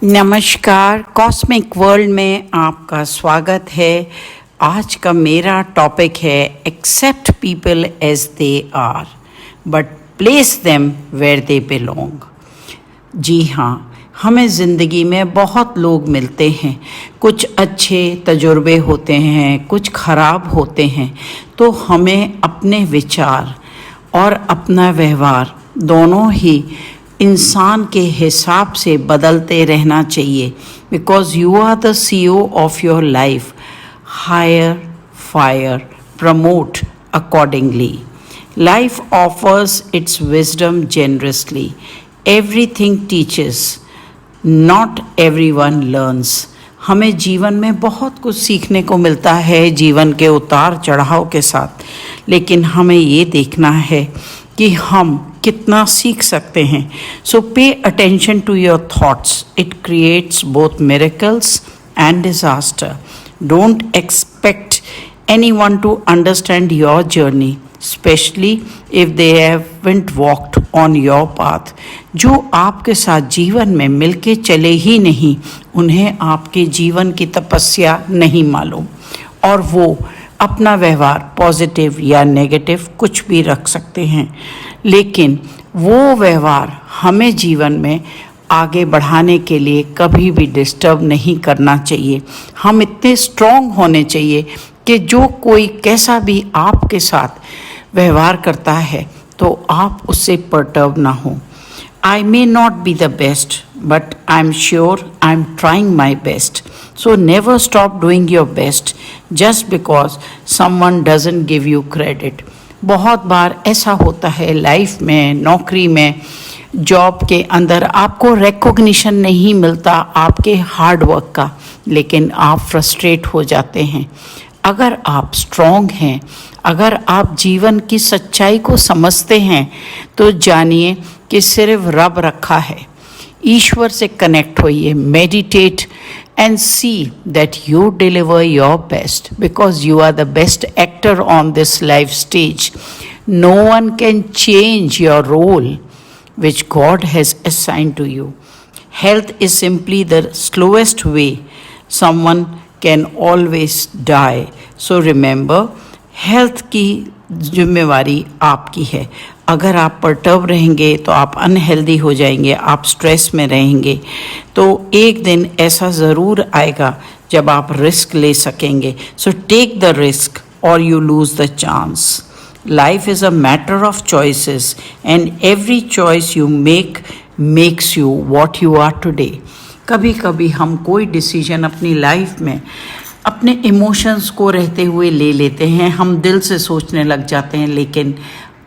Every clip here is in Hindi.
नमस्कार, कॉस्मिक वर्ल्ड में आपका स्वागत है। आज का मेरा टॉपिक है accept people as they are but place them where they belong. जी हाँ, हमें ज़िंदगी में बहुत लोग मिलते हैं। कुछ अच्छे तजुर्बे होते हैं, कुछ ख़राब होते हैं। तो हमें अपने विचार और अपना व्यवहार दोनों ही इंसान के हिसाब से बदलते रहना चाहिए। Because you are the CEO of your life. Hire, fire, promote accordingly. Life offers its wisdom generously. Everything teaches, not everyone learns. हमें जीवन में बहुत कुछ सीखने को मिलता है जीवन के उतार चढ़ाव के साथ, लेकिन हमें ये देखना है कि हम कितना सीख सकते हैं। So pay attention to your thoughts, it creates both miracles and disaster. Don't expect anyone to understand your journey, especially if they haven't walked on your path. जो आपके साथ जीवन में मिलके चले ही नहीं, उन्हें आपके जीवन की तपस्या नहीं मालूम, और वो अपना व्यवहार पॉजिटिव या नेगेटिव कुछ भी रख सकते हैं, लेकिन वो व्यवहार हमें जीवन में आगे बढ़ाने के लिए कभी भी डिस्टर्ब नहीं करना चाहिए। हम इतने स्ट्रॉन्ग होने चाहिए कि जो कोई कैसा भी आपके साथ व्यवहार करता है तो आप उससे परटर्ब ना हो। I may not be the best but I am sure I am trying my best. So never stop doing your best just because someone doesn't give you credit. बहुत बार ऐसा होता है लाइफ में, नौकरी में, जॉब के अंदर आपको रिकॉग्निशन नहीं मिलता आपके हार्ड वर्क का, लेकिन आप फ्रस्ट्रेट हो जाते हैं। अगर आप स्ट्रॉन्ग हैं, अगर आप जीवन की सच्चाई को समझते हैं, तो जानिए कि सिर्फ रब रखा है। ईश्वर से कनेक्ट होइए, meditate and see that you deliver your best because you are the best actor on this life stage. No one can change your role which God has assigned to you. Health is simply the slowest way someone can always die. So remember, health की जिम्मेवारी आपकी है। अगर आप परटर्ब रहेंगे तो आप अनहेल्दी हो जाएंगे, आप स्ट्रेस में रहेंगे। तो एक दिन ऐसा ज़रूर आएगा जब आप रिस्क ले सकेंगे। So take the risk or you lose the chance. Life is a matter of choices, and every choice you make makes you what you are today. कभी कभी हम कोई डिसीजन अपनी लाइफ में अपने इमोशंस को रहते हुए ले लेते हैं, हम दिल से सोचने लग जाते हैं, लेकिन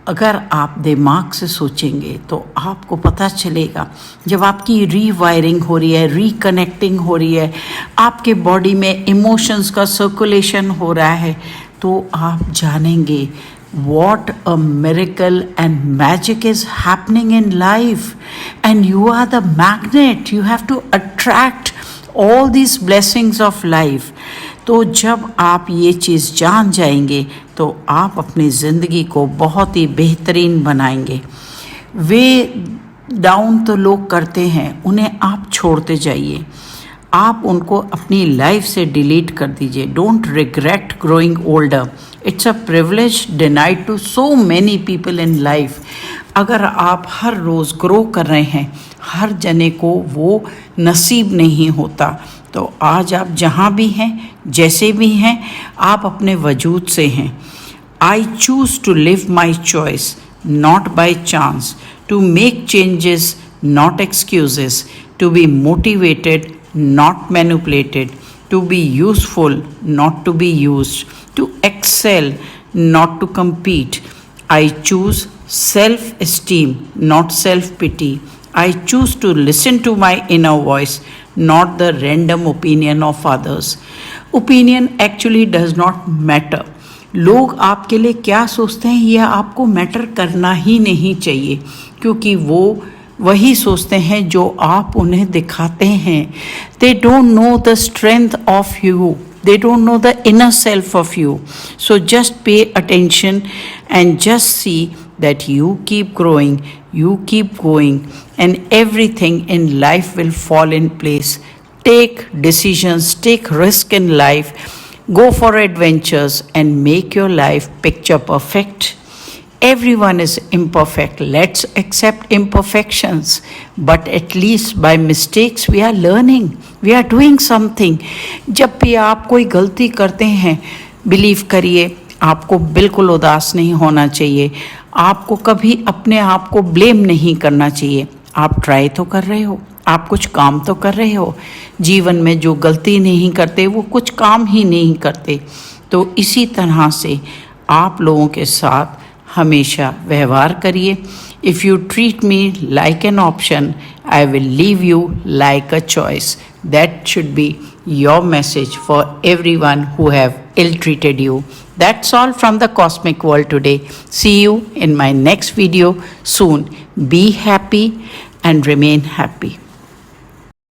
अगर आप दिमाग से सोचेंगे तो आपको पता चलेगा जब आपकी रीवायरिंग हो रही है, रिकनेक्टिंग हो रही है, आपके बॉडी में इमोशंस का सर्कुलेशन हो रहा है, तो आप जानेंगे what a miracle and magic is happening in life, and you are the magnet. You have to attract all these blessings of life. तो जब आप ये चीज़ जान जाएंगे तो आप अपनी ज़िंदगी को बहुत ही बेहतरीन बनाएंगे। वे डाउन तो लोग करते हैं, उन्हें आप छोड़ते जाइए, आप उनको अपनी लाइफ से डिलीट कर दीजिए। Don't regret growing older, it's a privilege denied to so many people in life. अगर आप हर रोज़ ग्रो कर रहे हैं, हर जने को वो नसीब नहीं होता, तो आज आप जहाँ भी हैं, जैसे भी हैं, आप अपने वजूद से हैं। I choose to live my choice not by chance, to make changes not excuses, to be motivated not manipulated, to be useful, not to be used, to excel, not to compete. I choose self-esteem, not self-pity. I choose to listen to my inner voice, not the random opinion of others. Opinion actually does not matter. लोग आपके लिए क्या सोचते हैं यह आपको मैटर करना ही नहीं चाहिए, क्योंकि वो वही सोचते हैं जो आप उन्हें दिखाते हैं। They don't know the strength of you, they don't know the inner self of you. So just pay attention and just see that you keep growing you keep going, and everything in life will fall in place. Take decisions, take risk in life, go for adventures, and make your life picture perfect. Everyone is imperfect. Let's accept imperfections. But at least by mistakes we are learning. We are doing something. जब भी आप कोई गलती करते हैं, बिलीव करिए आपको बिल्कुल उदास नहीं होना चाहिए. आपको कभी अपने आप को ब्लेम नहीं करना चाहिए. आप ट्राई तो कर रहे हो, आप कुछ काम तो कर रहे हो. जीवन में जो गलती नहीं करते वो कुछ काम ही नहीं करते. तो इसी तरह से आप लोगों के साथ हमेशा व्यवहार करिए. If you treat me like an option, I will leave you like a choice. That should be your message for everyone who have ill-treated you. That's all from the cosmic world today. See you in my next video soon. Be happy and remain happy.